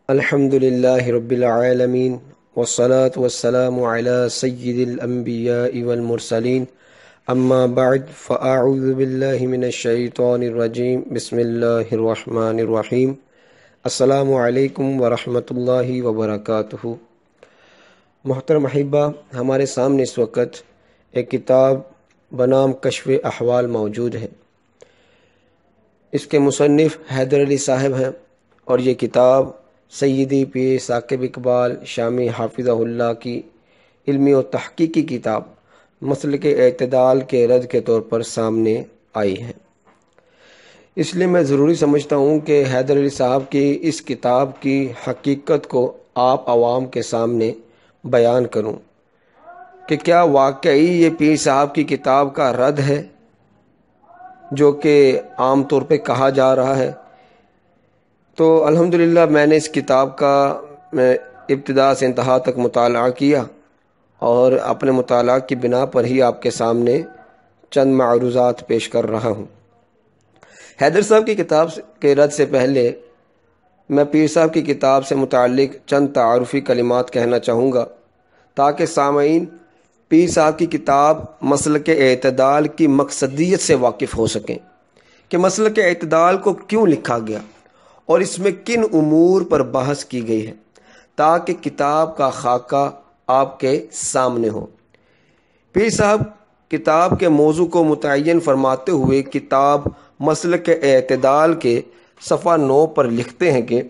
الحمد للہ رب العالمین والصلاة والسلام علی سید الانبیاء والمرسلین اما بعد فاعوذ باللہ من الشیطان الرجیم بسم اللہ الرحمن الرحیم السلام علیکم ورحمۃ اللہ وبرکاتہ۔ محترم احبہ، ہمارے سامنے اس وقت ایک کتاب بنام کشف احوال موجود ہے۔ اس کے مصنف حیدر علی صاحب ہیں اور یہ کتاب سیدی پیر ثاقب اقبال شامی حافظہ اللہ کی علمی و تحقیقی کتاب مسلک اعتدال کے رد کے طور پر سامنے آئی ہے۔ اس لیے میں ضروری سمجھتا ہوں کہ حیدر علی صاحب کی اس کتاب کی حقیقت کو آپ عوام کے سامنے بیان کروں کہ کیا واقعی یہ پیر صاحب کی کتاب کا رد ہے جو کہ عام طور پہ کہا جا رہا ہے۔ تو الحمدللہ میں نے اس کتاب کا ابتدا سے انتہا تک مطالعہ کیا اور اپنے مطالعہ کی بنا پر ہی آپ کے سامنے چند معروضات پیش کر رہا ہوں۔ حیدر صاحب کی کتاب کے رد سے پہلے میں پیر صاحب کی کتاب سے متعلق چند تعارفی کلمات کہنا چاہوں گا تاکہ سامعین پیر صاحب کی کتاب مسلک اعتدال کی مقصدیت سے واقف ہو سکیں کہ مسلک اعتدال کو کیوں لکھا گیا اور اس میں کن امور پر بحث کی گئی ہے، تاکہ کتاب کا خاکہ آپ کے سامنے ہو۔ پیر صاحب کتاب کے موضوع کو متعین فرماتے ہوئے کتاب مسلک اعتدال کے صفحہ 9 پر لکھتے ہیں کہ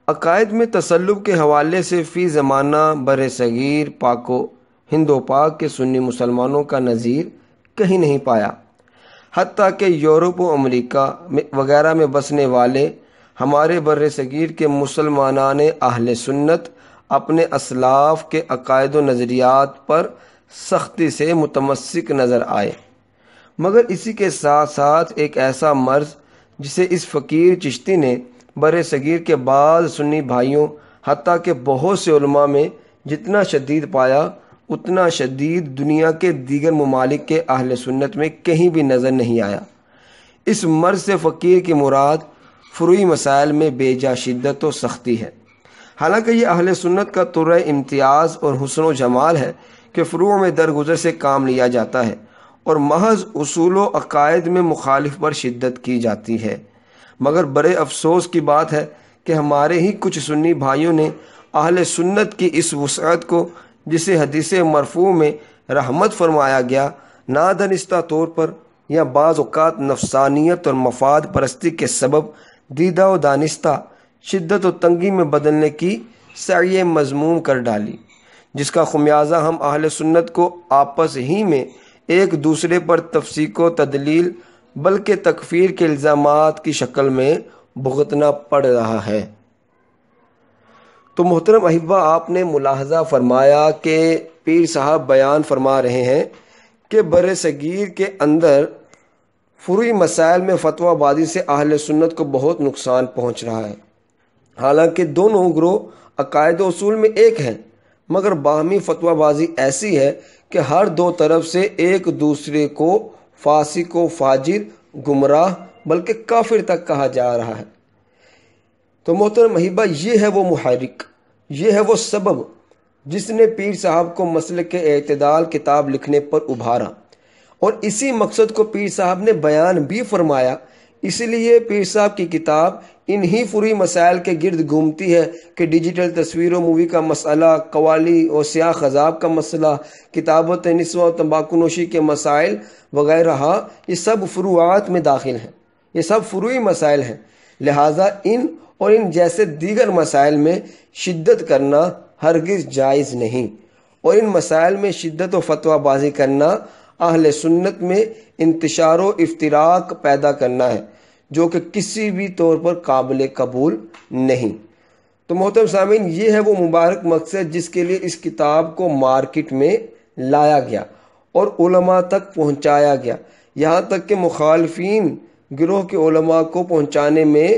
عقائد میں تسلب کے حوالے سے فی زمانہ بر صغیر پاک و ہند و پاک کے سنی مسلمانوں کا نظیر کہیں نہیں پایا، حتیٰ کہ یورپ و امریکہ وغیرہ میں بسنے والے ہمارے بر صغیر کے مسلمانان اہل سنت اپنے اسلاف کے عقائد و نظریات پر سختی سے متمسک نظر آئے، مگر اسی کے ساتھ ساتھ ایک ایسا مرض جسے اس فقیر چشتی نے بر صغیر کے بعض سنی بھائیوں حتیٰ کہ بہت سے علماء میں جتنا شدید پایا اتنا شدید دنیا کے دیگر ممالک کے اہل سنت میں کہیں بھی نظر نہیں آیا۔ اس مرض سے فقیر کی مراد فروعی مسائل میں بے جا شدت و سختی ہے، حالانکہ یہ اہل سنت کا طرح امتیاز اور حسن و جمال ہے کہ فروع میں درگزر سے کام لیا جاتا ہے اور محض اصول و عقائد میں مخالف پر شدت کی جاتی ہے۔ مگر بڑے افسوس کی بات ہے کہ ہمارے ہی کچھ سنی بھائیوں نے اہل سنت کی اس وسعت کو، جسے حدیث مرفوع میں رحمت فرمایا گیا، نادانستہ طور پر یا بعض اوقات نفسانیت اور مفاد پرستی کے سبب دیدہ و دانستہ شدت و تنگی میں بدلنے کی سعی مذموم کر ڈالی، جس کا خمیازہ ہم اہل سنت کو آپس ہی میں ایک دوسرے پر تفسیق و تدلیل بلکہ تکفیر کے الزامات کی شکل میں بھگتنا پڑ رہا ہے۔ تو محترم احبہ، آپ نے ملاحظہ فرمایا کہ پیر صاحب بیان فرما رہے ہیں کہ بر صغیر کے اندر فروعی مسائل میں فتویٰ بازی سے اہل سنت کو بہت نقصان پہنچ رہا ہے، حالانکہ دونوں گروہ عقائد و اصول میں ایک ہیں، مگر باہمی فتویٰ بازی ایسی ہے کہ ہر دو طرف سے ایک دوسرے کو فاسق و فاجر، گمراہ بلکہ کافر تک کہا جا رہا ہے۔ تو محترم احبہ، یہ ہے وہ محرک، یہ ہے وہ سبب جس نے پیر صاحب کو مسلک اعتدال کتاب لکھنے پر ابھارا، اور اسی مقصد کو پیر صاحب نے بیان بھی فرمایا۔ اسی لیے پیر صاحب کی کتاب انہی فروعی مسائل کے گرد گھومتی ہے کہ ڈیجیٹل تصویر و مووی کا مسئلہ، قوالی اور سیاہ خضاب کا مسئلہ، کتابت نسواں و تمباکو نوشی کے مسائل وغیرہ، یہ سب فروعات میں داخل ہیں، یہ سب فروعی مسائل ہیں، لہٰذا ان اور ان جیسے دیگر مسائل میں شدت کرنا ہرگز جائز نہیں، اور ان مسائل میں شدت و فتویٰ بازی کرنا اہل سنت میں انتشار و افتراق پیدا کرنا ہے، جو کہ کسی بھی طور پر قابل قبول نہیں۔ تو محترم سامعین، یہ ہے وہ مبارک مقصد جس کے لیے اس کتاب کو مارکیٹ میں لایا گیا اور علماء تک پہنچایا گیا، یہاں تک کہ مخالفین گروہ کے علماء کو پہنچانے میں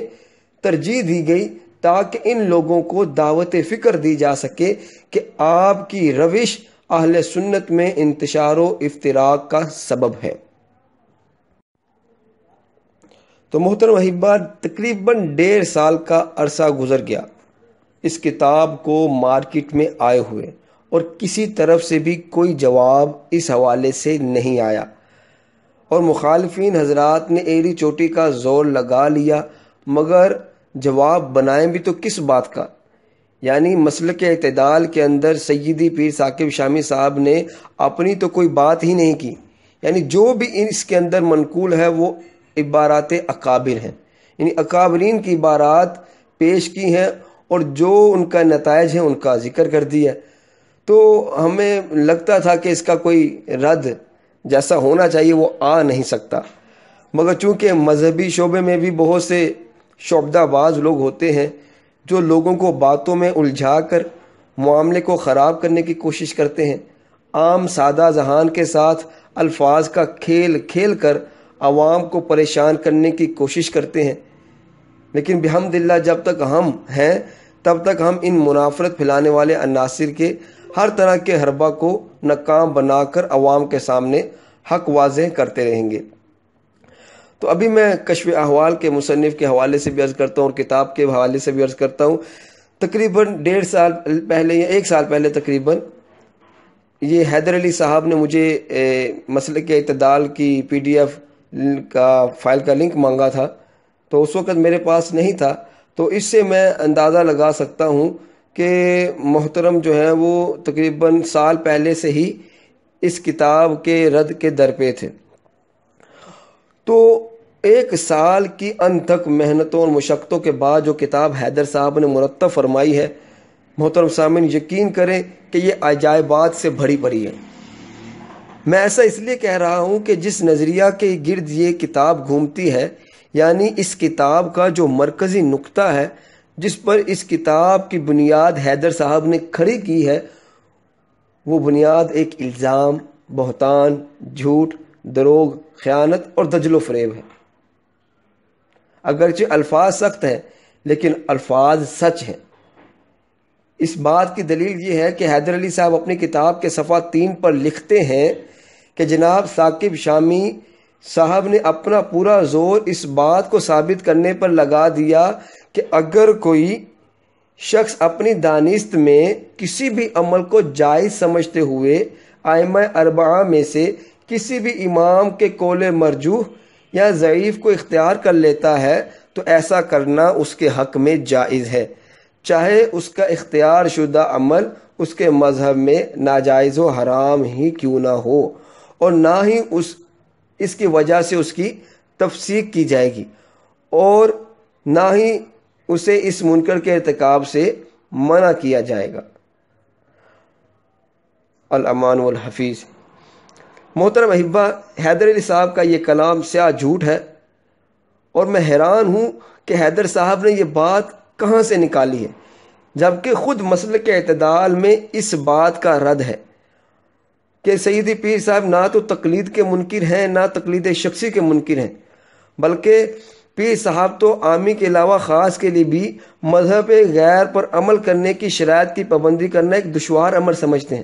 ترجیح دی گئی تاکہ ان لوگوں کو دعوت فکر دی جا سکے کہ آپ کی روش اہل سنت میں انتشار و افتراق کا سبب ہے۔ تو محترم احباب، تقریباً 1.5 سال کا عرصہ گزر گیا اس کتاب کو مارکیٹ میں آئے ہوئے اور کسی طرف سے بھی کوئی جواب اس حوالے سے نہیں آیا، اور مخالفین حضرات نے ایڑی چوٹی کا زور لگا لیا، مگر جواب بنائیں بھی تو کس بات کا؟ یعنی مسلک اعتدال کے اندر سیدی پیر ثاقب شامی صاحب نے اپنی تو کوئی بات ہی نہیں کی، یعنی جو بھی اس کے اندر منقول ہے وہ عبارات اکابر ہیں، یعنی اکابرین کی عبارات پیش کی ہیں اور جو ان کا نتائج ہے ان کا ذکر کر دیا۔ تو ہمیں لگتا تھا کہ اس کا کوئی رد جیسا ہونا چاہیے وہ آ نہیں سکتا، مگر چونکہ مذہبی شعبے میں بھی بہت سے شعبدہ باز لوگ ہوتے ہیں جو لوگوں کو باتوں میں الجھا کر معاملے کو خراب کرنے کی کوشش کرتے ہیں، عام سادہ ذہان کے ساتھ الفاظ کا کھیل کھیل کر عوام کو پریشان کرنے کی کوشش کرتے ہیں، لیکن بحمدللہ جب تک ہم ہیں تب تک ہم ان منافرت پھیلانے والے عناصر کے ہر طرح کے حربہ کو ناکام بنا کر عوام کے سامنے حق واضح کرتے رہیں گے۔ تو ابھی میں کشف احوال کے مصنف کے حوالے سے بھی عرض کرتا ہوں اور کتاب کے حوالے سے بھی عرض کرتا ہوں۔ تقریباً 1.5 سال پہلے یا 1 سال پہلے تقریباً یہ حیدر علی صاحب نے مجھے مسلک اعتدال کی PDF کا فائل کا لنک مانگا تھا، تو اس وقت میرے پاس نہیں تھا، تو اس سے میں اندازہ لگا سکتا ہوں کہ محترم جو ہیں وہ تقریباً سال پہلے سے ہی اس کتاب کے رد کے در پہ تھے۔ تو 1 سال کی انتھک محنتوں اور مشقتوں کے بعد جو کتاب حیدر صاحب نے مرتب فرمائی ہے، محترم سامعین یقین کریں کہ یہ عجائبات سے بھری پڑی ہے۔ میں ایسا اس لیے کہہ رہا ہوں کہ جس نظریہ کے گرد یہ کتاب گھومتی ہے، یعنی اس کتاب کا جو مرکزی نقطہ ہے جس پر اس کتاب کی بنیاد حیدر صاحب نے کھڑی کی ہے، وہ بنیاد ایک الزام، بہتان، جھوٹ، دروغ، خیانت اور دجل و فریب ہے۔ اگرچہ الفاظ سخت ہیں لیکن الفاظ سچ ہیں۔ اس بات کی دلیل یہ ہے کہ حیدر علی صاحب اپنی کتاب کے صفحہ 3 پر لکھتے ہیں کہ جناب ثاقب شامی صاحب نے اپنا پورا زور اس بات کو ثابت کرنے پر لگا دیا کہ اگر کوئی شخص اپنی دانست میں کسی بھی عمل کو جائز سمجھتے ہوئے ائمہ اربعہ میں سے کسی بھی امام کے قول مرجوح یا ضعیف کو اختیار کر لیتا ہے تو ایسا کرنا اس کے حق میں جائز ہے، چاہے اس کا اختیار شدہ عمل اس کے مذہب میں ناجائز و حرام ہی کیوں نہ ہو، اور نہ ہی اس کی وجہ سے اس کی تفسیق کی جائے گی، اور نہ ہی اسے اس منکر کے ارتکاب سے منع کیا جائے گا۔ الامان والحفیظ۔ محترم احبہ، حیدر علی صاحب کا یہ کلام سیاہ جھوٹ ہے، اور میں حیران ہوں کہ حیدر صاحب نے یہ بات کہاں سے نکالی ہے، جبکہ خود مسلک اعتدال میں اس بات کا رد ہے کہ سیدی پیر صاحب نہ تو تقلید کے منکر ہیں نہ تقلید شخصی کے منکر ہیں، بلکہ پیر صاحب تو عامی کے علاوہ خاص کے لیے بھی مذہب غیر پر عمل کرنے کی شرائط کی پابندی کرنا ایک دشوار امر سمجھتے ہیں۔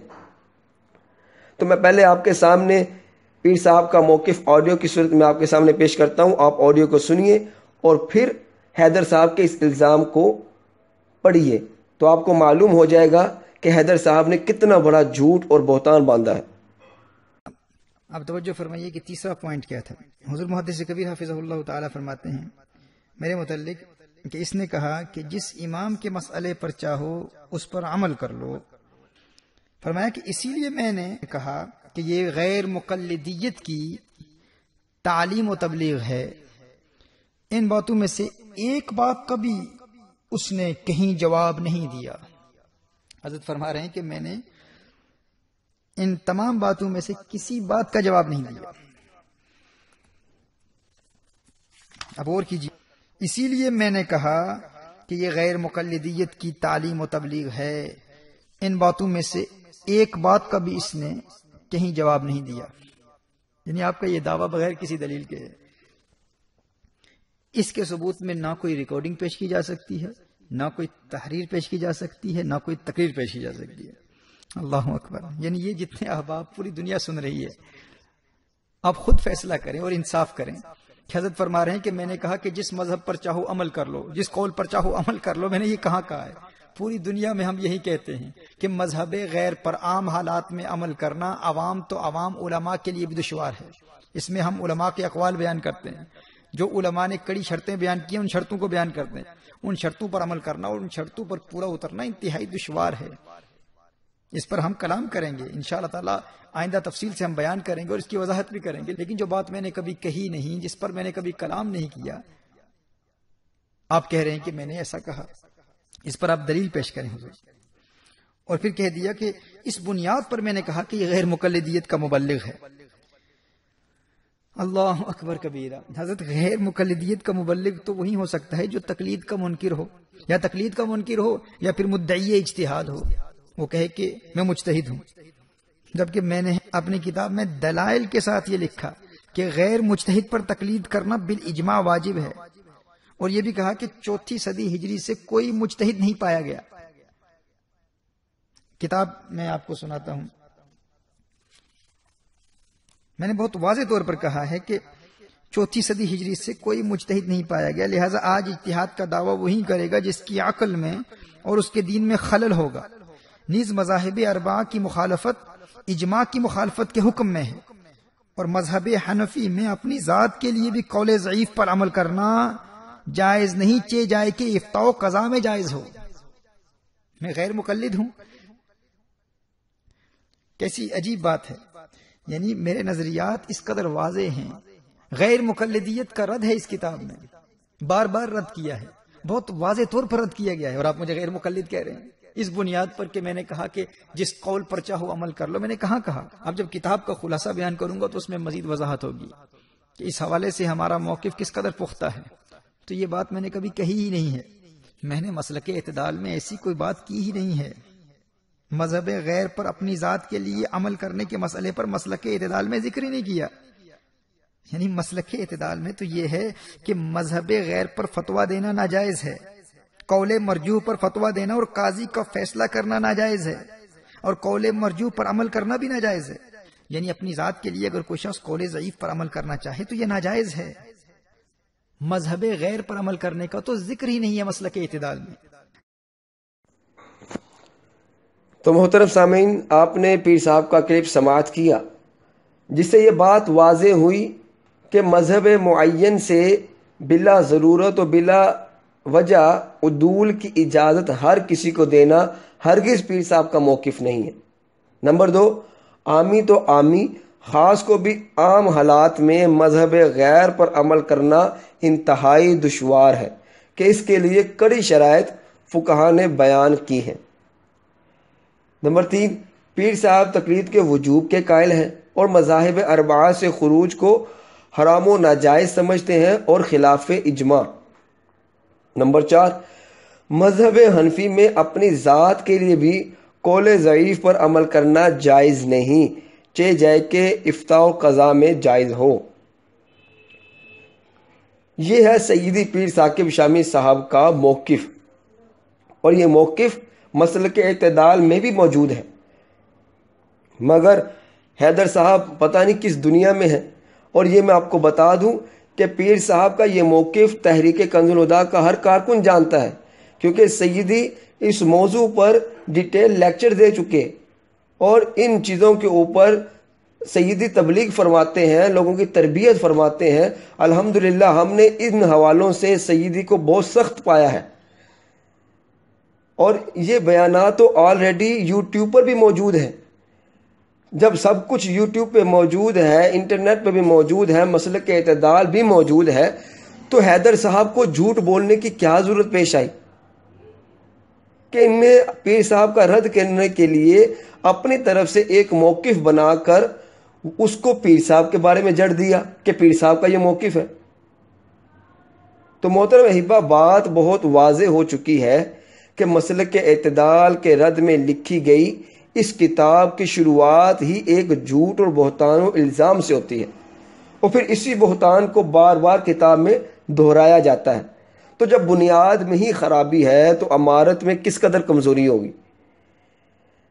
تو میں پہلے آپ کے سامنے پیر صاحب کا موقف آڈیو کی صورت میں آپ کے سامنے پیش کرتا ہوں، آپ آڈیو کو سنیے اور پھر حیدر صاحب کے اس الزام کو پڑھیے، تو آپ کو معلوم ہو جائے گا کہ حیدر صاحب نے کتنا بڑا جھوٹ اور بہتان باندھا ہے۔ آپ توجہ فرمائیے کہ تیسرا پوائنٹ کیا تھا۔ حضور محدث کبیر حفظہ اللہ تعالی فرماتے ہیں میرے متعلق کہ اس نے کہا کہ جس امام کے مسئلے پر چاہو اس پر عمل کر لو۔ فرمایا کہ اسی لیے میں نے کہا کہ یہ غیر مقلدیت کی تعلیم و تبلیغ ہے۔ ان باتوں میں سے ایک بات کا بھی اس نے کہیں جواب نہیں دیا۔ حضرت فرما رہے ہیں کہ میں نے ان تمام باتوں میں سے کسی بات کا جواب نہیں دیا۔ اب اور کیجیے۔ اسی لیے میں نے کہا کہ یہ غیر مقلدیت کی تعلیم و تبلیغ ہے۔ ان باتوں میں سے ایک بات کا بھی اس نے کہیں جواب نہیں دیا۔ یعنی آپ کا یہ دعویٰ بغیر کسی دلیل کے ہے۔ اس کے ثبوت میں نہ کوئی ریکارڈنگ پیش کی جا سکتی ہے، نہ کوئی تحریر پیش کی جا سکتی ہے، نہ کوئی تقریر پیش کی جا سکتی ہے۔ اللہ اکبر۔ یعنی یہ جتنے احباب پوری دنیا سن رہی ہے، آپ خود فیصلہ کریں اور انصاف کریں۔ حضرت فرما رہے ہیں کہ میں نے کہا کہ جس مذہب پر چاہو عمل کر لو، جس قول پر چاہو عمل کر لو۔ میں نے یہ کہاں کہا ہے؟ پوری دنیا میں ہم یہی کہتے ہیں کہ مذہب غیر پر عام حالات میں عمل کرنا عوام تو عوام علماء کے لیے بھی دشوار ہے۔ اس میں ہم علماء کے اقوال بیان کرتے ہیں، جو علماء نے کڑی شرطیں بیان کی ہیں ان شرطوں کو بیان کرتے ہیں۔ ان شرطوں پر عمل کرنا اور ان شرطوں پر پورا اترنا انتہائی دشوار ہے۔ اس پر ہم کلام کریں گے انشاءاللہ تعالی، آئندہ تفصیل سے ہم بیان کریں گے اور اس کی وضاحت بھی کریں گے۔ لیکن جو بات میں نے کبھی کہی نہیں، جس پر میں نے کبھی کلام نہیں کیا، آپ کہہ رہے ہیں کہ میں نے ایسا کہا، اس پر آپ دلیل پیش کریں حضور۔ اور پھر کہہ دیا کہ اس بنیاد پر میں نے کہا کہ یہ غیر مقلدیت کا مبلغ ہے۔ اللہ اکبر کبیرہ۔ حضرت غیر مقلدیت کا مبلغ تو وہی ہو سکتا ہے جو تقلید کا منکر ہو، یا تقلید کا منکر ہو، یا پھر مدعی اجتہاد ہو، وہ کہے کہ میں مجتہد ہوں، جبکہ میں نے اپنی کتاب میں دلائل کے ساتھ یہ لکھا کہ غیر مجتہد پر تقلید کرنا بالاجماع واجب ہے، اور یہ بھی کہا کہ 4 صدی ہجری سے کوئی مجتہد نہیں پایا گیا۔ کتاب میں آپ کو سناتا ہوں، میں نے بہت واضح طور پر کہا ہے کہ 4 صدی ہجری سے کوئی مجتہد نہیں پایا گیا، لہٰذا آج اجتہاد کا دعویٰ وہی کرے گا جس کی عقل میں اور اس کے دین میں خلل ہوگا۔ نیز مذاہب اربعہ کی مخالفت اجماع کی مخالفت کے حکم میں ہے، اور مذہب حنفی میں اپنی ذات کے لیے بھی قول ضعیف پر عمل کرنا جائز نہیں، چہ جائے کہ افتاء و قضاء میں جائز ہو۔ میں غیر مقلد ہوں، کیسی عجیب بات ہے۔ یعنی میرے نظریات اس قدر واضح ہیں، غیر مقلدیت کا رد ہے اس کتاب میں، بار بار رد کیا ہے، بہت واضح طور پر رد کیا گیا ہے، اور آپ مجھے غیر مقلد کہہ رہے ہیں اس بنیاد پر کہ میں نے کہا کہ جس قول پر چاہو عمل کر لو۔ میں نے کہاں کہا؟ اب جب کتاب کا خلاصہ بیان کروں گا تو اس میں مزید وضاحت ہوگی کہ اس حوالے سے ہمارا موقف کس قدر پختہ ہے۔ تو یہ بات میں نے کبھی کہی ہی نہیں ہے، میں نے مسلک اعتدال میں ایسی کوئی بات کی ہی نہیں ہے۔ مذہب غیر پر اپنی ذات کے لیے عمل کرنے کے مسئلے پر مسلک اعتدال میں ذکر ہی نہیں کیا۔ یعنی مسلک اعتدال میں تو یہ ہے کہ مذہب غیر پر فتویٰ دینا ناجائز ہے، قول مرجوح پر فتویٰ دینا اور قاضی کا فیصلہ کرنا ناجائز ہے، اور قول مرجوح پر عمل کرنا بھی ناجائز ہے۔ یعنی اپنی ذات کے لیے اگر کوئی شخص قول ضعیف پر عمل کرنا چاہے تو یہ ناجائز ہے۔ مذہب غیر پر عمل کرنے کا تو ذکر ہی نہیں ہے مسلک اعتدال میں۔ تو محترم سامعین، آپ نے پیر صاحب کا کلپ سماعت کیا، جس سے یہ بات واضح ہوئی کہ مذہب معین سے بلا ضرورت و بلا وجہ عدول کی اجازت ہر کسی کو دینا ہرگز پیر صاحب کا موقف نہیں ہے۔ نمبر 2، عامی تو عامی، خاص کو بھی عام حالات میں مذہب غیر پر عمل کرنا انتہائی دشوار ہے کہ اس کے لیے کڑی شرائط فقہا نے بیان کی ہیں۔ نمبر 3، پیر صاحب تقلید کے وجوب کے قائل ہیں اور مذاہب اربعہ سے خروج کو حرام و ناجائز سمجھتے ہیں اور خلاف اجماع۔ نمبر 4، مذہب حنفی میں اپنی ذات کے لیے بھی قول ضعیف پر عمل کرنا جائز نہیں، چہ جائے کہ افتاء و قضاء میں جائز ہو۔ یہ ہے سیدی پیر ثاقب شامی صاحب کا موقف، اور یہ موقف مسلک اعتدال میں بھی موجود ہے، مگر حیدر صاحب پتہ نہیں کس دنیا میں ہے۔ اور یہ میں آپ کو بتا دوں کہ پیر صاحب کا یہ موقف تحریک کنز الہدیٰ کا ہر کارکن جانتا ہے، کیونکہ سیدی اس موضوع پر ڈیٹیل لیکچر دے چکے اور ان چیزوں کے اوپر سیدی تبلیغ فرماتے ہیں، لوگوں کی تربیت فرماتے ہیں۔ الحمدللہ ہم نے ان حوالوں سے سیدی کو بہت سخت پایا ہے، اور یہ بیانات تو آلریڈی یوٹیوب پر بھی موجود ہیں۔ جب سب کچھ یوٹیوب پہ موجود ہے، انٹرنیٹ پہ بھی موجود ہے، مسلک اعتدال بھی موجود ہے، تو حیدر صاحب کو جھوٹ بولنے کی کیا ضرورت پیش آئی کہ ان نے پیر صاحب کا رد کرنے کے لیے اپنی طرف سے ایک موقف بنا کر اس کو پیر صاحب کے بارے میں جڑ دیا کہ پیر صاحب کا یہ موقف ہے۔ تو محترم احبہ، بات بہت واضح ہو چکی ہے کہ مسلک اعتدال کے رد میں لکھی گئی اس کتاب کی شروعات ہی ایک جھوٹ اور بہتان و الزام سے ہوتی ہے، اور پھر اسی بہتان کو بار بار کتاب میں دہرایا جاتا ہے۔ تو جب بنیاد میں ہی خرابی ہے تو عمارت میں کس قدر کمزوری ہوگی؟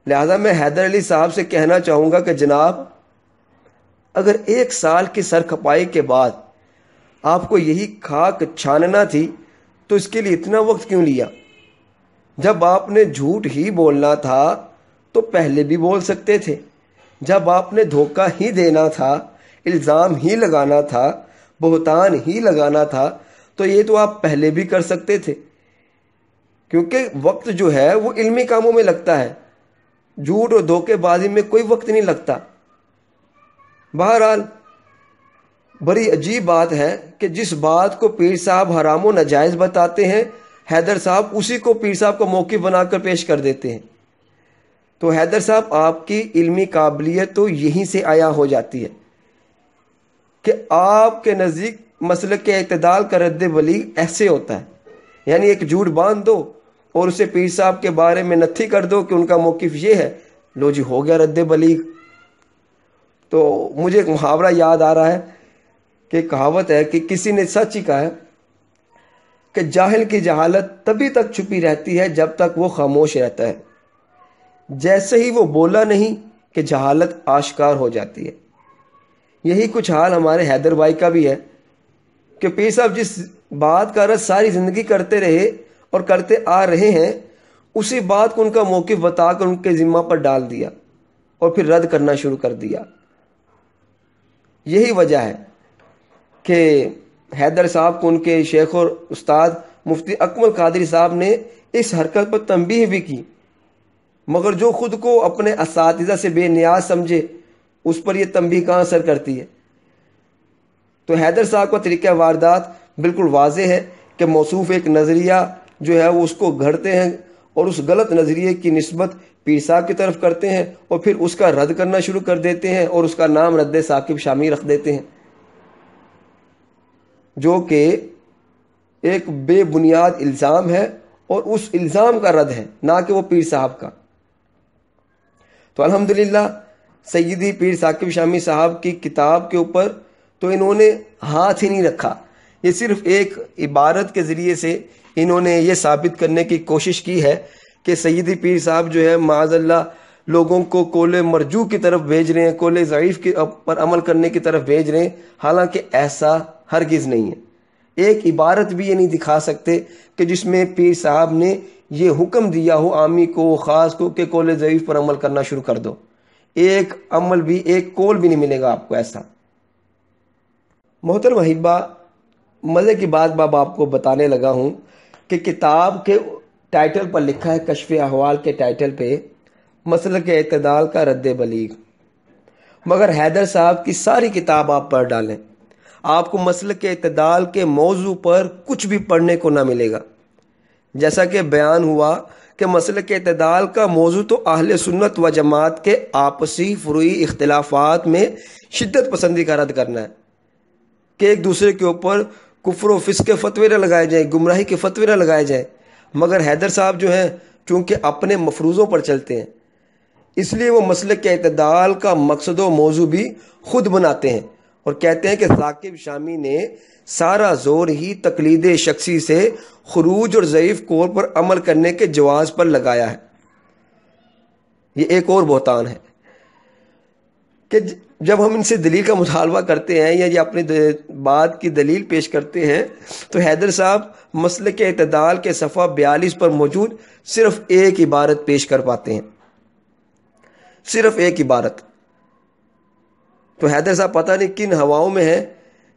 لہذا میں حیدر علی صاحب سے کہنا چاہوں گا کہ جناب، اگر 1 سال کی سر کھپائی کے بعد آپ کو یہی خاک چھاننا تھی تو اس کے لیے اتنا وقت کیوں لیا؟ جب آپ نے جھوٹ ہی بولنا تھا تو پہلے بھی بول سکتے تھے، جب آپ نے دھوکہ ہی دینا تھا، الزام ہی لگانا تھا، بہتان ہی لگانا تھا، تو یہ تو آپ پہلے بھی کر سکتے تھے، کیونکہ وقت جو ہے وہ علمی کاموں میں لگتا ہے، جھوٹ اور دھوکے بازی میں کوئی وقت نہیں لگتا۔ بہرحال بڑی عجیب بات ہے کہ جس بات کو پیر صاحب حرام و ناجائز بتاتے ہیں، حیدر صاحب اسی کو پیر صاحب کا موقف بنا کر پیش کر دیتے ہیں۔ تو حیدر صاحب آپ کی علمی قابلیت تو یہیں سے عیا ہو جاتی ہے کہ آپ کے نزدیک مسلک کے اعتدال کا رد بلیغ ایسے ہوتا ہے، یعنی ایک جھوٹ باندھ دو اور اسے پیر صاحب کے بارے میں نتھی کر دو کہ ان کا موقف یہ ہے، لو جی ہو گیا رد بلیغ۔ تو مجھے ایک محاورہ یاد آ رہا ہے کہ کہاوت ہے کہ کسی نے سچ ہی کہا ہے کہ جاہل کی جہالت تبھی تک چھپی رہتی ہے جب تک وہ خاموش رہتا ہے، جیسے ہی وہ بولا نہیں کہ جہالت آشکار ہو جاتی ہے۔ یہی کچھ حال ہمارے حیدر بھائی کا بھی ہے کہ پیر صاحب جس بات کا رد ساری زندگی کرتے رہے اور کرتے آ رہے ہیں، اسی بات کو ان کا موقف بتا کر ان کے ذمہ پر ڈال دیا اور پھر رد کرنا شروع کر دیا۔ یہی وجہ ہے کہ حیدر صاحب کو ان کے شیخ اور استاد مفتی اکمل قادری صاحب نے اس حرکت پر تنبیہ بھی کی، مگر جو خود کو اپنے اساتذہ سے بے نیاز سمجھے اس پر یہ تنبیہ کہاں اثر کرتی ہے۔ تو حیدر صاحب کا طریقہ واردات بالکل واضح ہے کہ موصوف ایک نظریہ جو ہے وہ اس کو گھڑتے ہیں اور اس غلط نظریے کی نسبت پیر صاحب کی طرف کرتے ہیں اور پھر اس کا رد کرنا شروع کر دیتے ہیں اور اس کا نام رد ثاقب شامی رکھ دیتے ہیں، جو کہ ایک بے بنیاد الزام ہے اور اس الزام کا رد ہے، نہ کہ وہ پیر صاحب کا۔ تو الحمدللہ سیدی پیر ثاقب شامی صاحب کی کتاب کے اوپر تو انہوں نے ہاتھ ہی نہیں رکھا، یہ صرف ایک عبارت کے ذریعے سے انہوں نے یہ ثابت کرنے کی کوشش کی ہے کہ سیدی پیر صاحب جو ہے معاذ اللہ لوگوں کو قول مرجو کی طرف بھیج رہے ہیں، قول ضعیف پر عمل کرنے کی طرف بھیج رہے ہیں، حالانکہ ایسا ہرگز نہیں ہے۔ ایک عبارت بھی یہ نہیں دکھا سکتے کہ جس میں پیر صاحب نے یہ حکم دیا ہو عامی کو خاص کو کہ قول ضعیف پر عمل کرنا شروع کر دو، ایک عمل بھی ایک قول بھی نہیں ملے گا آپ کو ایسا۔ محترم احبہ، مزے کی بات باب آپ کو بتانے لگا ہوں کہ کتاب کے ٹائٹل پر لکھا ہے، کشف احوال کے ٹائٹل پہ مسلک اعتدال کا رد بلیغ، مگر حیدر صاحب کی ساری کتاب آپ پڑھ ڈالیں، آپ کو مسلک اعتدال کے موضوع پر کچھ بھی پڑھنے کو نہ ملے گا۔ جیسا کہ بیان ہوا کہ مسلک اعتدال کا موضوع تو اہل سنت و جماعت کے آپسی فروعی اختلافات میں شدت پسندی کا رد کرنا ہے کہ ایک دوسرے کے اوپر کفر و فسق کے فتوے نہ لگائے جائیں، گمراہی کے فتوے نہ لگائے جائیں، مگر حیدر صاحب جو ہیں چونکہ اپنے مفروضوں پر چلتے ہیں، اس لیے وہ مسلک کے اعتدال کا مقصد و موضوع بھی خود بناتے ہیں اور کہتے ہیں کہ ثاقب شامی نے سارا زور ہی تقلید شخصی سے خروج اور ضعیف قول پر عمل کرنے کے جواز پر لگایا ہے۔ یہ ایک اور بہتان ہے کہ جب ہم ان سے دلیل کا مطالبہ کرتے ہیں یا یہ اپنی بات کی دلیل پیش کرتے ہیں تو حیدر صاحب مسلک اعتدال کے صفحہ 42 پر موجود صرف ایک عبارت پیش کر پاتے ہیں، صرف ایک عبارت۔ تو حیدر صاحب پتہ نہیں کن ہواؤں میں ہیں،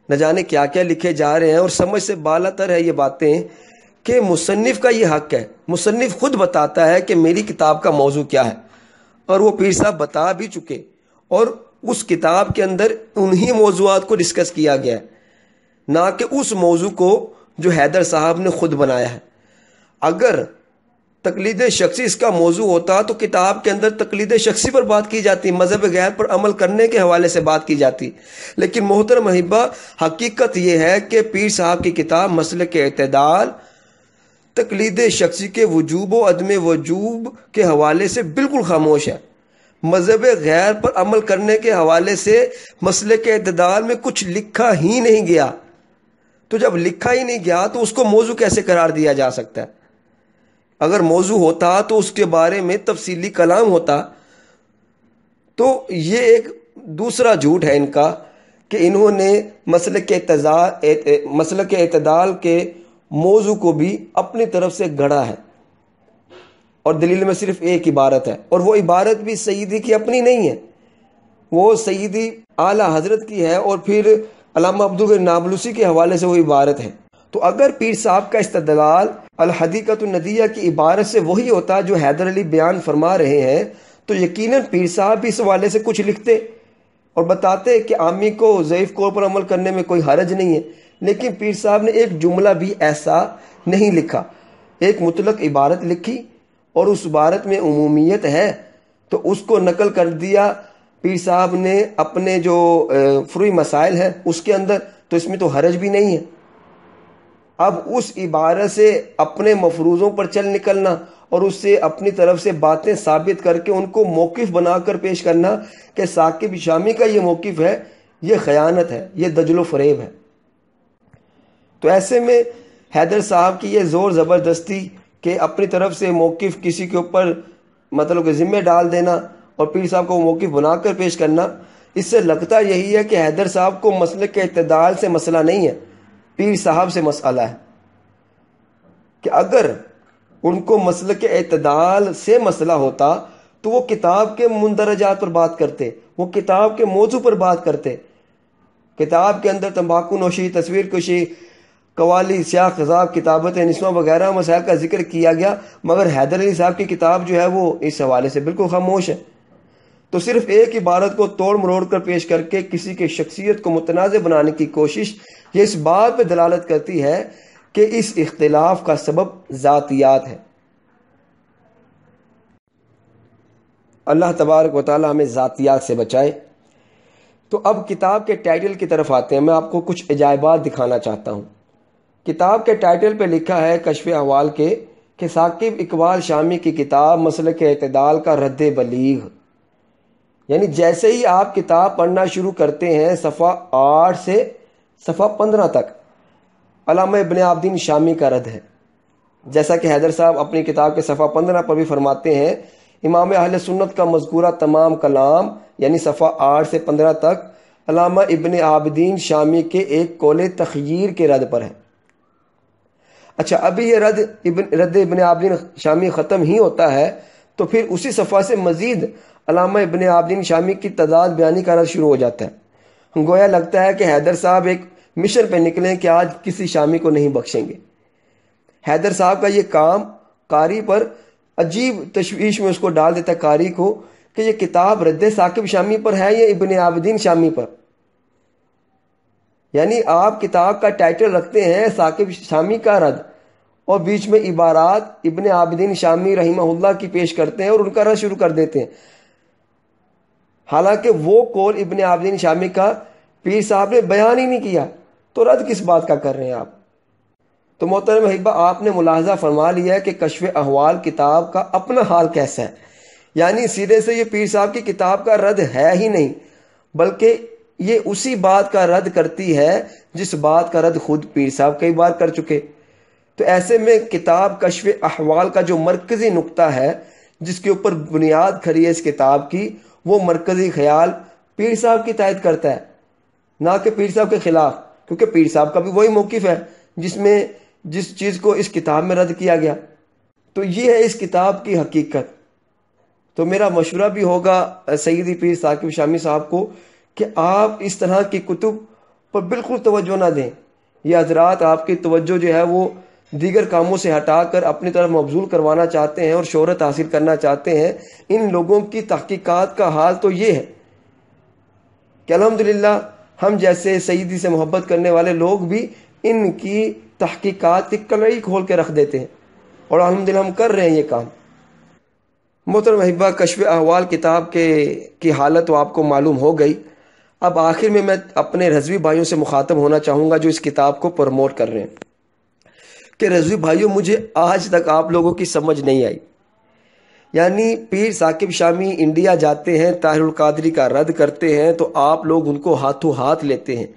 نہ جانے کیا کیا لکھے جا رہے ہیں، اور سمجھ سے بالا تر ہے یہ باتیں کہ مصنف کا یہ حق ہے، مصنف خود بتاتا ہے کہ میری کتاب کا موضوع کیا ہے، اور وہ پیر صاحب بتا بھی چکے، اور اس کتاب کے اندر انہی موضوعات کو ڈسکس کیا گیا ہے، نہ کہ اس موضوع کو جو حیدر صاحب نے خود بنایا ہے۔ اگر تقلید شخصی اس کا موضوع ہوتا تو کتاب کے اندر تقلید شخصی پر بات کی جاتی، مذہب غیر پر عمل کرنے کے حوالے سے بات کی جاتی، لیکن محترم احبہ حقیقت یہ ہے کہ پیر صاحب کی کتاب مسلک اعتدال تقلید شخصی کے وجوب و عدم وجوب کے حوالے سے بالکل خاموش ہے، مذہب غیر پر عمل کرنے کے حوالے سے مسلک اعتدال میں کچھ لکھا ہی نہیں گیا۔ تو جب لکھا ہی نہیں گیا تو اس کو موضوع کیسے قرار دیا جا سکتا ہے؟ اگر موضوع ہوتا تو اس کے بارے میں تفصیلی کلام ہوتا۔ تو یہ ایک دوسرا جھوٹ ہے ان کا کہ انہوں نے مسلک اعتدال کے موضوع کو بھی اپنی طرف سے گھڑا ہے۔ اور دلیل میں صرف ایک عبارت ہے، اور وہ عبارت بھی سیدی کی اپنی نہیں ہے، وہ سیدی اعلیٰ حضرت کی ہے، اور پھر علامہ عبدالغنی نابلسی کے حوالے سے وہ عبارت ہے۔ تو اگر پیر صاحب کا استدلال الحدیقۃ الندیہ کی عبارت سے وہی ہوتا جو حیدر علی بیان فرما رہے ہیں، تو یقیناً پیر صاحب بھی اس حوالے سے کچھ لکھتے اور بتاتے کہ عامی کو ضعیف قول پر عمل کرنے میں کوئی حرج نہیں ہے، لیکن پیر صاحب نے ایک جملہ بھی ایسا نہیں لکھا، ایک مطلق عبارت لکھی، اور اس عبارت میں عمومیت ہے تو اس کو نقل کر دیا پیر صاحب نے اپنے جو فروعی مسائل ہیں اس کے اندر، تو اس میں تو حرج بھی نہیں ہے۔ اب اس عبارت سے اپنے مفروضوں پر چل نکلنا اور اس سے اپنی طرف سے باتیں ثابت کر کے ان کو موقف بنا کر پیش کرنا کہ ثاقب شامی کا یہ موقف ہے، یہ خیانت ہے، یہ دجل و فریب ہے۔ تو ایسے میں حیدر صاحب کی یہ زور زبردستی کہ اپنی طرف سے موقف کسی کے اوپر مطلب کہ ذمہ ڈال دینا اور پیر صاحب کو موقف بنا کر پیش کرنا، اس سے لگتا یہی ہے کہ حیدر صاحب کو مسلک کے اعتدال سے مسئلہ نہیں ہے، پیر صاحب سے مسئلہ ہے، کہ اگر ان کو مسلک اعتدال سے مسئلہ ہوتا تو وہ کتاب کے مندرجات پر بات کرتے، وہ کتاب کے موضوع پر بات کرتے۔ کتاب کے اندر تمباکو نوشی، تصویر کشی، قوالی، سیاہ خضاب، کتابت نسواں وغیرہ مسائل کا ذکر کیا گیا، مگر حیدر علی صاحب کی کتاب جو ہے وہ اس حوالے سے بالکل خاموش ہے۔ تو صرف ایک عبارت کو توڑ مروڑ کر پیش کر کے کسی کی شخصیت کو متنازع بنانے کی کوشش، یہ اس بات پہ دلالت کرتی ہے کہ اس اختلاف کا سبب ذاتیات ہے۔ اللہ تبارک و تعالی ہمیں ذاتیات سے بچائے۔ تو اب کتاب کے ٹائٹل کی طرف آتے ہیں، میں آپ کو کچھ عجائبات دکھانا چاہتا ہوں۔ کتاب کے ٹائٹل پہ لکھا ہے کشف احوال کے کہ ثاقب اقبال شامی کی کتاب مسلک اعتدال کا رد بلیغ، یعنی جیسے ہی آپ کتاب پڑھنا شروع کرتے ہیں صفحہ 8 سے صفحہ 15 تک علامہ ابن عابدین شامی کا رد ہے، جیسا کہ حیدر صاحب اپنی کتاب کے صفحہ 15 پر بھی فرماتے ہیں، امام اہل سنت کا مذکورہ تمام کلام یعنی صفحہ 8 سے 15 تک علامہ ابن عابدین شامی کے ایک قول تخییر کے رد پر ہے۔ اچھا، ابھی یہ رد ابن عابدین شامی ختم ہی ہوتا ہے تو پھر اسی صفحہ سے مزید علامہ ابن عابدین شامی کی تضاد بیانی کا رد شروع ہو جاتا ہے۔ گویا لگتا ہے کہ حیدر صاحب ایک مشن پہ نکلیں کہ آج کسی شامی کو نہیں بخشیں گے۔ حیدر صاحب کا یہ کام قاری پر عجیب تشویش میں اس کو ڈال دیتا ہے، قاری کو، کہ یہ کتاب رد ثاقب شامی پر ہے یا ابن عابدین شامی پر۔ یعنی آپ کتاب کا ٹائٹل رکھتے ہیں ثاقب شامی کا رد، اور بیچ میں عبارات ابن عابدین شامی رحمہ اللہ کی پیش کرتے ہیں اور ان کا رد شروع کر دیتے ہیں، حالانکہ وہ قول ابن عابدین شامی کا پیر صاحب نے بیان ہی نہیں کیا، تو رد کس بات کا کر رہے ہیں آپ؟ تو محترم احبہ، آپ نے ملاحظہ فرما لیا ہے کہ کشف احوال کتاب کا اپنا حال کیسا ہے، یعنی سیدھے سے یہ پیر صاحب کی کتاب کا رد ہے ہی نہیں، بلکہ یہ اسی بات کا رد کرتی ہے جس بات کا رد خود پیر صاحب کئی بار کر چکے۔ تو ایسے میں کتاب کشف احوال کا جو مرکزی نقطہ ہے جس کے اوپر بنیاد کھڑی ہے اس کتاب کی، وہ مرکزی خیال پیر صاحب کی تائید کرتا ہے، نہ کہ پیر صاحب کے خلاف، کیونکہ پیر صاحب کا بھی وہی موقف ہے جس چیز کو اس کتاب میں رد کیا گیا۔ تو یہ ہے اس کتاب کی حقیقت۔ تو میرا مشورہ بھی ہوگا سیدی پیر ثاقب شامی صاحب کو کہ آپ اس طرح کی کتب پر بالکل توجہ نہ دیں۔ یہ حضرات آپ کی توجہ جو ہے وہ دیگر کاموں سے ہٹا کر اپنی طرف مبذول کروانا چاہتے ہیں اور شہرت حاصل کرنا چاہتے ہیں۔ ان لوگوں کی تحقیقات کا حال تو یہ ہے کہ الحمدللہ ہم جیسے سیدی سے محبت کرنے والے لوگ بھی ان کی تحقیقات کی کلئی کھول کے رکھ دیتے ہیں، اور الحمدللہ ہم کر رہے ہیں یہ کام۔ محترم احبہ، کشف احوال کتاب کی حالت تو آپ کو معلوم ہو گئی۔ اب آخر میں اپنے رضوی بھائیوں سے مخاطب ہونا چاہوں گا جو اس کتاب کو پروموٹ کر رہے ہیں کہ رضوی بھائیوں، مجھے آج تک آپ لوگوں کی سمجھ نہیں آئی۔ یعنی پیر ثاقب شامی انڈیا جاتے ہیں، طاہر القادری کا رد کرتے ہیں تو آپ لوگ ان کو ہاتھوں ہاتھ لیتے ہیں،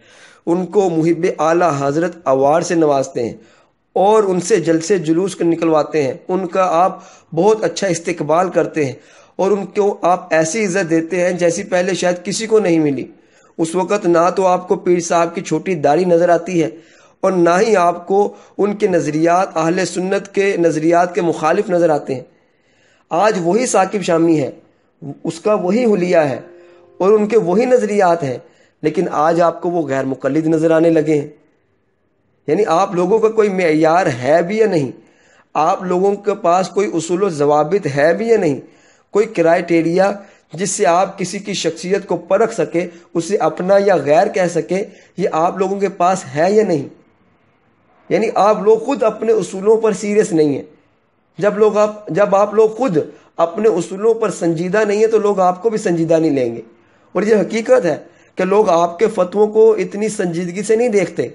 ان کو محب اعلیٰ حضرت ایوارڈ سے نوازتے ہیں اور ان سے جلسے جلوس نکلواتے ہیں، ان کا آپ بہت اچھا استقبال کرتے ہیں اور ان کو آپ ایسی عزت دیتے ہیں جیسی پہلے شاید کسی کو نہیں ملی۔ اس وقت نہ تو آپ کو پیر صاحب کی چھوٹی داڑھی نظر آتی ہے اور نہ ہی آپ کو ان کے نظریات اہل سنت کے نظریات کے مخالف نظر آتے ہیں، آج وہی ثاقب شامی ہے، اس کا وہی حلیہ ہے اور ان کے وہی نظریات ہیں، لیکن آج آپ کو وہ غیر مقلد نظر آنے لگے ہیں۔ یعنی آپ لوگوں کا کوئی معیار ہے بھی یا نہیں، آپ لوگوں کے پاس کوئی اصول و ضوابط ہے بھی یا نہیں، کوئی کرائیٹیریا جس سے آپ کسی کی شخصیت کو پرکھ سکے، اسے اپنا یا غیر کہہ سکے، یہ آپ لوگوں کے پاس ہے یا نہیں؟ یعنی آپ لوگ خود اپنے اصولوں پر سیریس نہیں ہیں۔ جب آپ لوگ خود اپنے اصولوں پر سنجیدہ نہیں ہیں تو لوگ آپ کو بھی سنجیدہ نہیں لیں گے۔ اور یہ حقیقت ہے کہ لوگ آپ کے فتووں کو اتنی سنجیدگی سے نہیں دیکھتے۔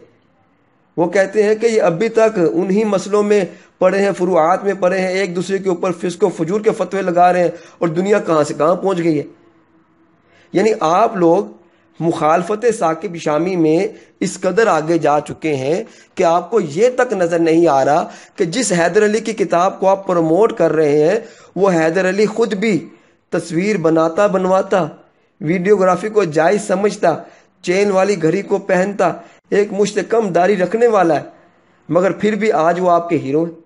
وہ کہتے ہیں کہ یہ ابھی تک انہی مسئلوں میں پڑے ہیں، فروعات میں پڑے ہیں، ایک دوسرے کے اوپر فسق و فجور کے فتوے لگا رہے ہیں، اور دنیا کہاں سے کہاں پہنچ گئی ہے۔ یعنی آپ لوگ مخالفت ثاقب شامی میں اس قدر آگے جا چکے ہیں کہ آپ کو یہ تک نظر نہیں آ رہا کہ جس حیدر علی کی کتاب کو آپ پروموٹ کر رہے ہیں وہ حیدر علی خود بھی تصویر بنواتا، ویڈیوگرافی کو جائز سمجھتا، چین والی گھڑی کو پہنتا، ایک مشت کم داڑھی رکھنے والا ہے، مگر پھر بھی آج وہ آپ کے ہیرو ہیں۔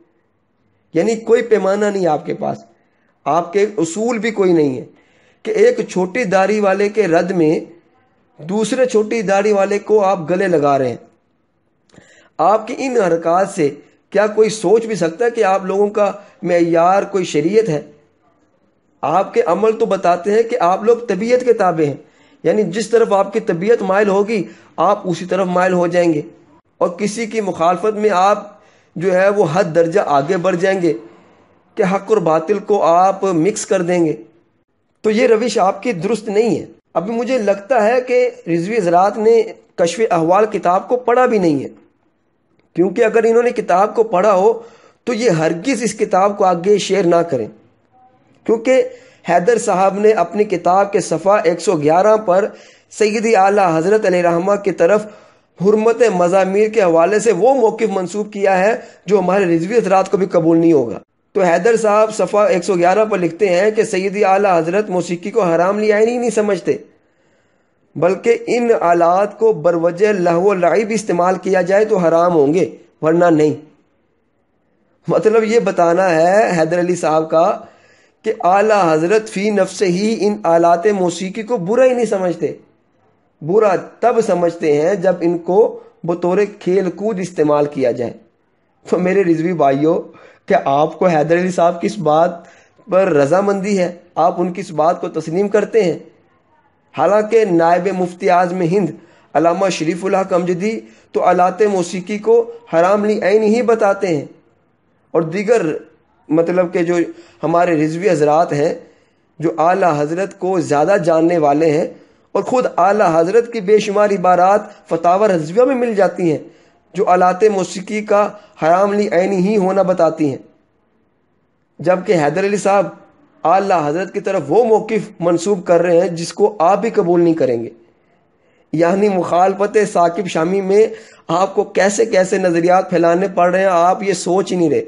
یعنی کوئی پیمانہ نہیں آپ کے پاس، آپ کے اصول بھی کوئی نہیں ہے کہ ایک چھوٹی داڑھی والے کے رد میں دوسرے چھوٹی داڑھی والے کو آپ گلے لگا رہے ہیں۔ آپ کی ان حرکات سے کیا کوئی سوچ بھی سکتا ہے کہ آپ لوگوں کا معیار کوئی شریعت ہے؟ آپ کے عمل تو بتاتے ہیں کہ آپ لوگ طبیعت کے تابع ہیں، یعنی جس طرف آپ کی طبیعت مائل ہوگی آپ اسی طرف مائل ہو جائیں گے، اور کسی کی مخالفت میں آپ جو ہے وہ حد درجہ آگے بڑھ جائیں گے کہ حق اور باطل کو آپ مکس کر دیں گے۔ تو یہ روش آپ کی درست نہیں ہے۔ ابھی مجھے لگتا ہے کہ رضوی حضرات نے کشف احوال کتاب کو پڑھا بھی نہیں ہے، کیونکہ اگر انہوں نے کتاب کو پڑھا ہو تو یہ ہرگز اس کتاب کو آگے شیئر نہ کریں، کیونکہ حیدر صاحب نے اپنی کتاب کے صفحہ 111 پر سیدی اعلیٰ حضرت علیہ رحمہ کی طرف حرمت مضامیر کے حوالے سے وہ موقف منسوب کیا ہے جو ہمارے رضوی حضرات کو بھی قبول نہیں ہوگا۔ تو حیدر صاحب صفحہ 111 پر لکھتے ہیں کہ سیدی اعلیٰ حضرت موسیقی کو حرام لعینی نہیں سمجھتے، بلکہ ان آلات کو بروجہ لہو و لعب استعمال کیا جائے تو حرام ہوں گے، ورنہ نہیں۔ مطلب یہ بتانا ہے حیدر علی صاحب کا کہ اعلیٰ حضرت فی نفس ہی ان آلات موسیقی کو برا ہی نہیں سمجھتے، برا تب سمجھتے ہیں جب ان کو بطور کھیل کود استعمال کیا جائے۔ تو میرے رضوی بھائیوں، کہ آپ کو حیدر علی صاحب کی اس بات پر رضامندی ہے، آپ ان کی اس بات کو تسلیم کرتے ہیں؟ حالانکہ نائب مفتی اعظم ہند علامہ شریف الحق امجدی تو آلات موسیقی کو حرام لعین ہی بتاتے ہیں، اور دیگر مطلب کہ جو ہمارے رضوی حضرات ہیں جو اعلیٰ حضرت کو زیادہ جاننے والے ہیں، اور خود اعلیٰ حضرت کی بے شمار عبارات فتاوی رضویہ میں مل جاتی ہیں جو آلات موسیقی کا حرام لعینی ہی ہونا بتاتی ہیں، جبکہ حیدر علی صاحب اعلیٰ حضرت کی طرف وہ موقف منسوب کر رہے ہیں جس کو آپ بھی قبول نہیں کریں گے۔ یعنی مخالفت ثاقب شامی میں آپ کو کیسے کیسے نظریات پھیلانے پڑ رہے ہیں، آپ یہ سوچ ہی نہیں رہے۔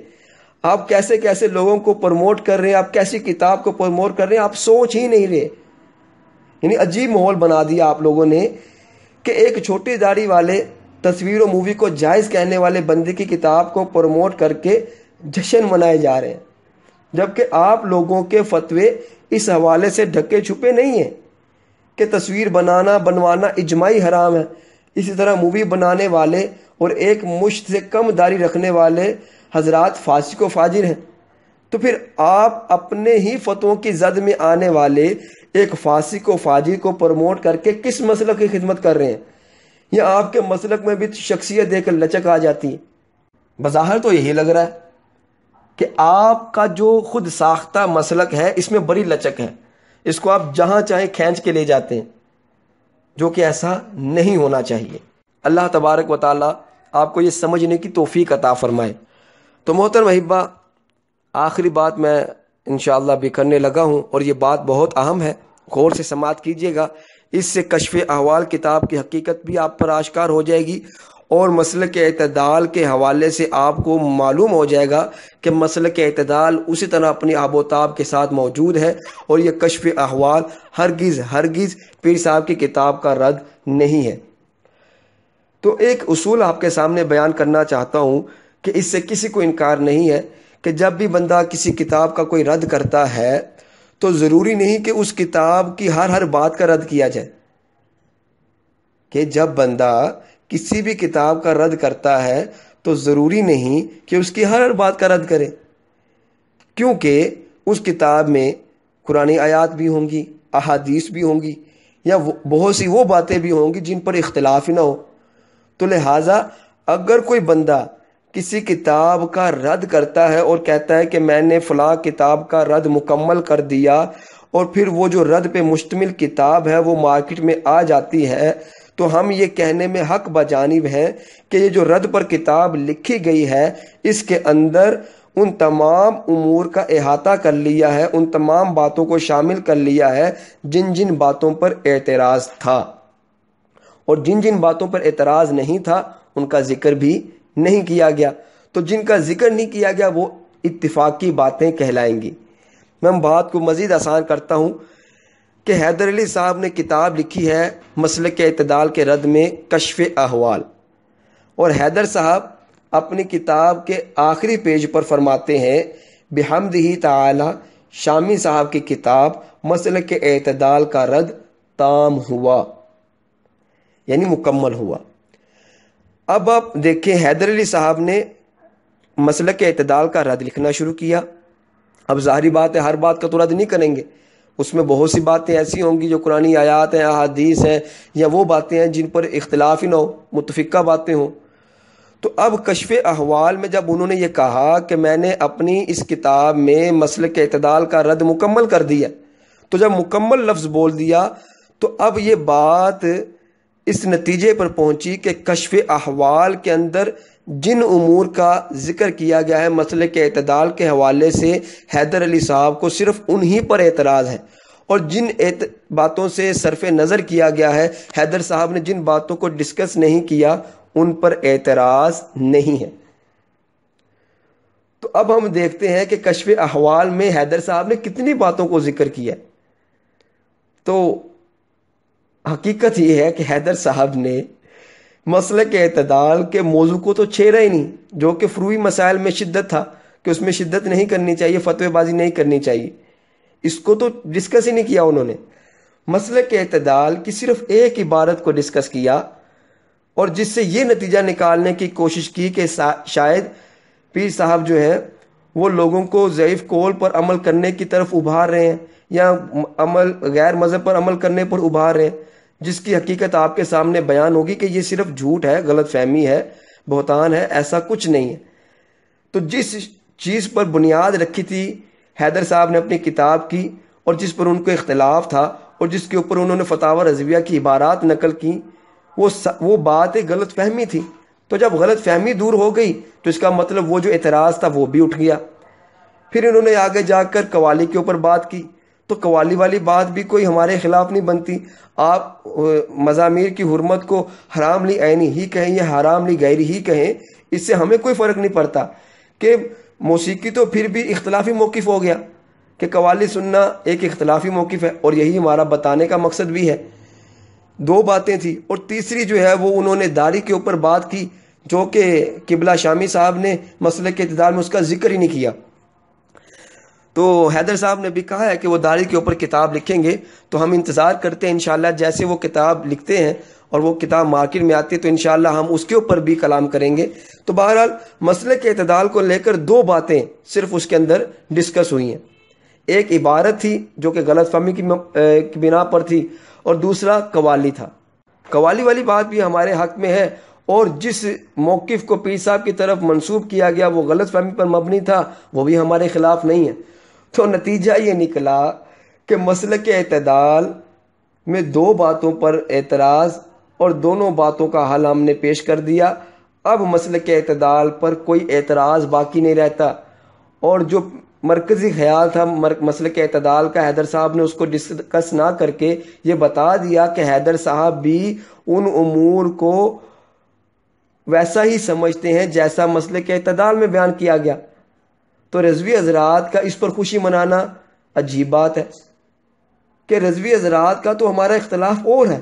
آپ کیسے کیسے لوگوں کو پروموٹ کر رہے ہیں، آپ کیسی کتاب کو پروموٹ کر رہے ہیں، آپ سوچ ہی نہیں رہے۔ یعنی عجیب ماحول بنا دیا آپ لوگوں نے کہ ایک چھوٹی داڑھی والے تصویر و مووی کو جائز کہنے والے بندے کی کتاب کو پروموٹ کر کے جشن منائے جا رہے ہیں، جبکہ آپ لوگوں کے فتوے اس حوالے سے ڈھکے چھپے نہیں ہیں کہ تصویر بنوانا اجماعی حرام ہے، اسی طرح مووی بنانے والے اور ایک مشت سے کم داڑھی رکھنے والے حضرات فاسق و فاجر ہیں۔ تو پھر آپ اپنے ہی فتووں کی زد میں آنے والے ایک فاسق و فاجر کو پروموٹ کر کے کس مسلک کی خدمت کر رہے ہیں؟ یا آپ کے مسلک میں بھی شخصیت دے کر لچک آ جاتی ہے؟ بظاہر تو یہی لگ رہا ہے کہ آپ کا جو خود ساختہ مسلک ہے اس میں بڑی لچک ہے، اس کو آپ جہاں چاہیں کھینچ کے لے جاتے ہیں، جو کہ ایسا نہیں ہونا چاہیے۔ اللہ تبارک و تعالی آپ کو یہ سمجھنے کی توفیق عطا فرمائے۔ تو محترم احبہ، آخری بات میں انشاءاللہ بھی کرنے لگا ہوں، اور یہ بات بہت اہم ہے، غور سے سماعت کیجئے گا۔ اس سے کشف احوال کتاب کی حقیقت بھی آپ پر آشکار ہو جائے گی، اور مسلک اعتدال کے حوالے سے آپ کو معلوم ہو جائے گا کہ مسلک اعتدال اسی طرح اپنی آب و تاب کے ساتھ موجود ہے، اور یہ کشف احوال ہرگز پیر صاحب کی کتاب کا رد نہیں ہے۔ تو ایک اصول آپ کے سامنے بیان کرنا چاہتا ہوں کہ اس سے کسی کو انکار نہیں ہے کہ جب بھی بندہ کسی کتاب کا کوئی رد کرتا ہے تو ضروری نہیں کہ اس کتاب کی ہر بات کا رد کیا جائے، کہ جب بندہ کسی بھی کتاب کا رد کرتا ہے تو ضروری نہیں کہ اس کی ہر بات کا رد کرے، کیونکہ اس کتاب میں قرآن آیات بھی ہوں گی، احادیث بھی ہوں گی، یا بہت سی وہ باتیں بھی ہوں گی جن پر اختلاف ہی نہ ہو۔ تو لہٰذا اگر کوئی بندہ کسی کتاب کا رد کرتا ہے اور کہتا ہے کہ میں نے فلاں کتاب کا رد مکمل کر دیا، اور پھر وہ جو رد پہ مشتمل کتاب ہے وہ مارکیٹ میں آ جاتی ہے، تو ہم یہ کہنے میں حق بجانب ہیں کہ یہ جو رد پر کتاب لکھی گئی ہے اس کے اندر ان تمام امور کا احاطہ کر لیا ہے، ان تمام باتوں کو شامل کر لیا ہے جن جن باتوں پر اعتراض تھا، اور جن جن باتوں پر اعتراض نہیں تھا ان کا ذکر بھی نہیں کیا گیا۔ تو جن کا ذکر نہیں کیا گیا وہ اتفاقی باتیں کہلائیں گی۔ میں بات کو مزید آسان کرتا ہوں کہ حیدر علی صاحب نے کتاب لکھی ہے مسلک اعتدال کے رد میں کشف احوال، اور حیدر صاحب اپنی کتاب کے آخری پیج پر فرماتے ہیں بحمدہ تعالی شامی صاحب کی کتاب مسلک اعتدال کا رد تام ہوا، یعنی مکمل ہوا۔ اب آپ دیکھیں حیدر علی صاحب نے مسلک اعتدال کا رد لکھنا شروع کیا۔ اب ظاہری بات ہے ہر بات کا تو رد نہیں کریں گے، اس میں بہت سی باتیں ایسی ہوں گی جو قرآنی آیات ہیں، احادیث ہیں، یا وہ باتیں ہیں جن پر اختلاف ہی نہ ہو، متفقہ باتیں ہوں۔ تو اب کشف احوال میں جب انہوں نے یہ کہا کہ میں نے اپنی اس کتاب میں مسلک اعتدال کا رد مکمل کر دیا، تو جب مکمل لفظ بول دیا تو اب یہ بات اس نتیجے پر پہنچی کہ کشف احوال کے اندر جن امور کا ذکر کیا گیا ہے مسلک اعتدال کے حوالے سے حیدر علی صاحب کو صرف انہی پر اعتراض ہے، اور جن باتوں سے صرف نظر کیا گیا ہے، حیدر صاحب نے جن باتوں کو ڈسکس نہیں کیا ان پر اعتراض نہیں ہے۔ تو اب ہم دیکھتے ہیں کہ کشف احوال میں حیدر صاحب نے کتنی باتوں کو ذکر کیا۔ تو حقیقت یہ ہے کہ حیدر صاحب نے مسلک اعتدال کے موضوع کو تو چھیڑا ہی نہیں، جو کہ فروعی مسائل میں شدت تھا کہ اس میں شدت نہیں کرنی چاہیے، فتوی بازی نہیں کرنی چاہیے، اس کو تو ڈسکس ہی نہیں کیا انہوں نے۔ مسلک اعتدال کی صرف ایک عبارت کو ڈسکس کیا، اور جس سے یہ نتیجہ نکالنے کی کوشش کی کہ شاید پیر صاحب جو ہیں وہ لوگوں کو ضعیف قول پر عمل کرنے کی طرف ابھار رہے ہیں، یا عمل غیر مذہب پر عمل کرنے پر ابھار رہے ہیں، جس کی حقیقت آپ کے سامنے بیان ہوگی کہ یہ صرف جھوٹ ہے، غلط فہمی ہے، بہتان ہے، ایسا کچھ نہیں ہے۔ تو جس چیز پر بنیاد رکھی تھی حیدر صاحب نے اپنی کتاب کی، اور جس پر ان کو اختلاف تھا، اور جس کے اوپر انہوں نے فتاوی رضویہ کی عبارات نقل کی، وہ بات ایک غلط فہمی تھی۔ تو جب غلط فہمی دور ہو گئی تو اس کا مطلب وہ جو اعتراض تھا وہ بھی اٹھ گیا۔ پھر انہوں نے آگے جا کر قوالی کے اوپر بات کی، تو قوالی والی بات بھی کوئی ہمارے خلاف نہیں بنتی۔ آپ مزامیر کی حرمت کو حرام لی عینی ہی کہیں یا حرام لی غیری ہی کہیں، اس سے ہمیں کوئی فرق نہیں پڑتا، کہ موسیقی تو پھر بھی اختلافی موقف ہو گیا، کہ قوالی سننا ایک اختلافی موقف ہے، اور یہی ہمارا بتانے کا مقصد بھی ہے۔ دو باتیں تھیں، اور تیسری جو ہے وہ انہوں نے داڑھی کے اوپر بات کی، جو کہ قبلہ شامی صاحب نے مسلک اعتدال میں اس کا ذکر ہی نہیں کیا۔ تو حیدر صاحب نے بھی کہا ہے کہ وہ داڑھی کے اوپر کتاب لکھیں گے، تو ہم انتظار کرتے ہیں انشاءاللہ جیسے وہ کتاب لکھتے ہیں اور وہ کتاب مارکیٹ میں آتی ہے تو انشاءاللہ ہم اس کے اوپر بھی کلام کریں گے۔ تو بہرحال مسلک اعتدال کو لے کر دو باتیں صرف اس کے اندر ڈسکس ہوئی ہیں، ایک عبارت تھی جو کہ غلط فہمی کی بنا پر تھی، اور دوسرا قوالی تھا۔ قوالی والی بات بھی ہمارے حق میں ہے، اور جس موقف کو پیر صاحب کی طرف منسوب کیا گیا وہ غلط فہمی پر مبنی تھا، وہ بھی ہمارے خلاف نہیں ہے۔ تو نتیجہ یہ نکلا کہ مسلک اعتدال میں دو باتوں پر اعتراض، اور دونوں باتوں کا حل ہم نے پیش کر دیا۔ اب مسلک اعتدال پر کوئی اعتراض باقی نہیں رہتا، اور جو مرکزی خیال تھا مسلک اعتدال کا حیدر صاحب نے اس کو ڈسکس نہ کر کے یہ بتا دیا کہ حیدر صاحب بھی ان امور کو ویسا ہی سمجھتے ہیں جیسا مسلک اعتدال میں بیان کیا گیا۔ تو رضوی حضرات کا اس پر خوشی منانا عجیب بات ہے، کہ رضوی حضرات کا تو ہمارا اختلاف اور ہے،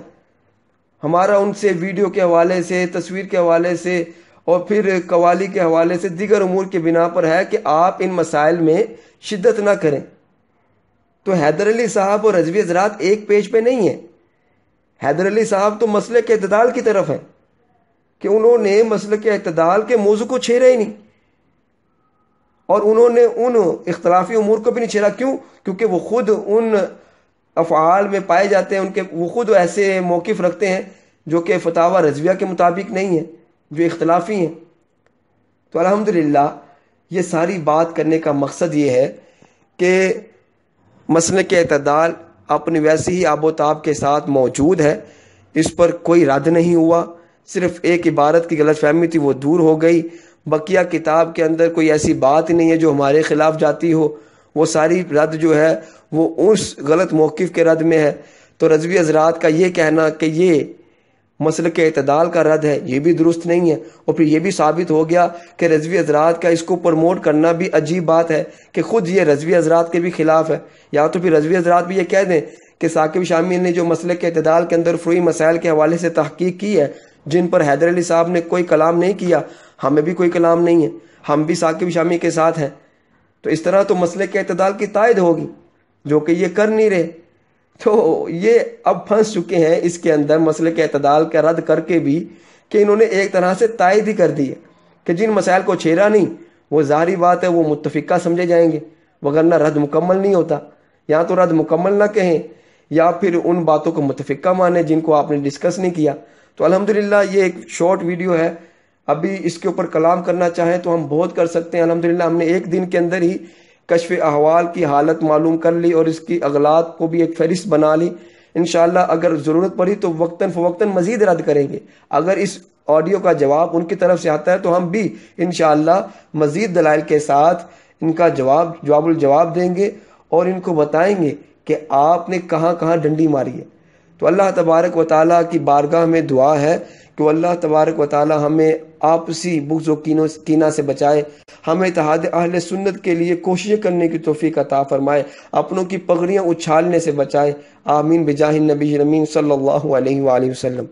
ہمارا ان سے ویڈیو کے حوالے سے، تصویر کے حوالے سے اور پھر قوالی کے حوالے سے دیگر امور کی بنا پر ہے کہ آپ ان مسائل میں شدت نہ کریں. تو حیدر علی صاحب اور رضوی حضرات ایک پیج پہ نہیں ہیں. حیدر علی صاحب تو مسلک اعتدال کی طرف ہیں کہ انہوں نے مسلک اعتدال کے موضوع کو چھیڑا ہی نہیں، اور انہوں نے ان اختلافی امور کو بھی نہیں چھیڑا. کیوں؟ کیونکہ وہ خود ان افعال میں پائے جاتے ہیں، وہ خود ایسے موقف رکھتے ہیں جو کہ فتاوی رضویہ کے مطابق نہیں ہیں، جو اختلافی ہیں. تو الحمدللہ یہ ساری بات کرنے کا مقصد یہ ہے کہ مسلک اعتدال اپنی ویسی ہی آب و تاب کے ساتھ موجود ہے، اس پر کوئی رد نہیں ہوا. صرف ایک عبارت کی غلط فہمی تھی، وہ دور ہو گئی. بقیہ کتاب کے اندر کوئی ایسی بات نہیں ہے جو ہمارے خلاف جاتی ہو. وہ ساری رد جو ہے وہ اس غلط موقف کے رد میں ہے. تو رضوی حضرات کا یہ کہنا کہ یہ مسلک اعتدال کا رد ہے، یہ بھی درست نہیں ہے. اور پھر یہ بھی ثابت ہو گیا کہ رضوی حضرات کا اس کو پروموٹ کرنا بھی عجیب بات ہے کہ خود یہ رضوی حضرات کے بھی خلاف ہے. یا تو پھر رضوی حضرات بھی یہ کہہ دیں کہ ثاقب شامی نے جو مسلک اعتدال کے اندر فروعی مسائل کے حوالے سے تحقیق کی ہے، جن پر حیدر علی صاحب نے کوئی کلام نہیں کیا، ہمیں بھی کوئی کلام نہیں ہے، ہم بھی ثاقب شامی کے ساتھ ہیں. تو اس طرح تو مسلک اعتدال کی تائید ہوگی، جو کہ یہ کر نہیں رہے. تو یہ اب پھنس چکے ہیں اس کے اندر مسلک اعتدال کا رد کر کے بھی، کہ انہوں نے ایک طرح سے تائید ہی کر دی ہے کہ جن مسائل کو چھیڑا نہیں وہ ظاہری بات ہے وہ متفقہ سمجھے جائیں گے، وگرنہ رد مکمل نہیں ہوتا. یا تو رد مکمل نہ کہیں یا پھر ان باتوں کو متفقہ مانیں جن کو آپ نے ڈسکس نہیں کیا. تو الحمدللہ یہ ایک شارٹ ویڈیو ہے. ابھی اس کے اوپر کلام کرنا چاہیں تو ہم بہت کر سکتے ہیں. الحمدللہ ہم نے ایک دن کے اندر ہی کشف احوال کی حالت معلوم کر لی اور اس کی اغلاط کو بھی ایک فہرست بنا لی. انشاءاللہ اگر ضرورت پڑی تو وقتاً فوقتاً مزید رد کریں گے. اگر اس آڈیو کا جواب ان کی طرف سے آتا ہے تو ہم بھی انشاءاللہ مزید دلائل کے ساتھ ان کا جواب الجواب دیں گے اور ان کو بتائیں گے کہ آپ نے کہاں کہاں ڈنڈی ماری ہے. تو اللہ تبارک و تعالیٰ کی بارگاہ میں دعا ہے کہ اللہ تبارک و تعالیٰ ہمیں آپسی بغض و کینہ سے بچائے، ہمیں اتحاد اہل سنت کے لیے کوششیں کرنے کی توفیق عطا فرمائے، اپنوں کی پگڑیاں اچھالنے سے بچائے. آمین بجاہ النبی الامین صلی اللہ علیہ وآلہ وسلم.